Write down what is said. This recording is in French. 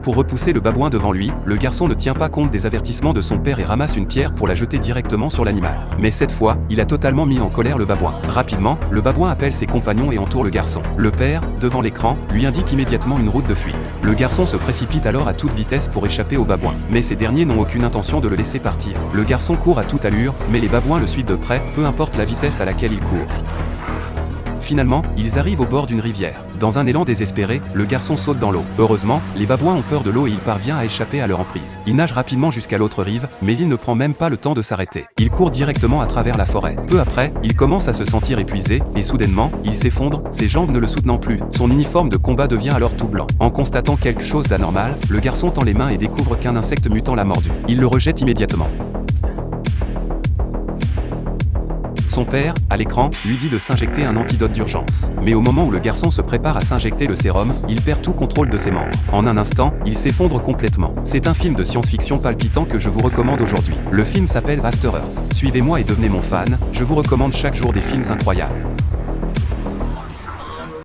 Pour repousser le babouin devant lui, le garçon ne tient pas compte des avertissements de son père et ramasse une pierre pour la jeter directement sur l'animal. Mais cette fois, il a totalement mis en colère le babouin. Rapidement, le babouin appelle ses compagnons et entoure le garçon. Le père, devant l'écran, lui indique immédiatement une route de fuite. Le garçon se précipite alors à toute vitesse pour échapper aux babouins. Mais ces derniers n'ont aucune intention de le laisser partir. Le garçon court à toute allure, mais les babouins le suivent de près, peu importe la vitesse à laquelle il court. Finalement, ils arrivent au bord d'une rivière. Dans un élan désespéré, le garçon saute dans l'eau. Heureusement, les babouins ont peur de l'eau et il parvient à échapper à leur emprise. Il nage rapidement jusqu'à l'autre rive, mais il ne prend même pas le temps de s'arrêter. Il court directement à travers la forêt. Peu après, il commence à se sentir épuisé, et soudainement, il s'effondre, ses jambes ne le soutenant plus. Son uniforme de combat devient alors tout blanc. En constatant quelque chose d'anormal, le garçon tend les mains et découvre qu'un insecte mutant l'a mordu. Il le rejette immédiatement. Son père, à l'écran, lui dit de s'injecter un antidote d'urgence. Mais au moment où le garçon se prépare à s'injecter le sérum, il perd tout contrôle de ses membres. En un instant, il s'effondre complètement. C'est un film de science-fiction palpitant que je vous recommande aujourd'hui. Le film s'appelle After Earth. Suivez-moi et devenez mon fan, je vous recommande chaque jour des films incroyables.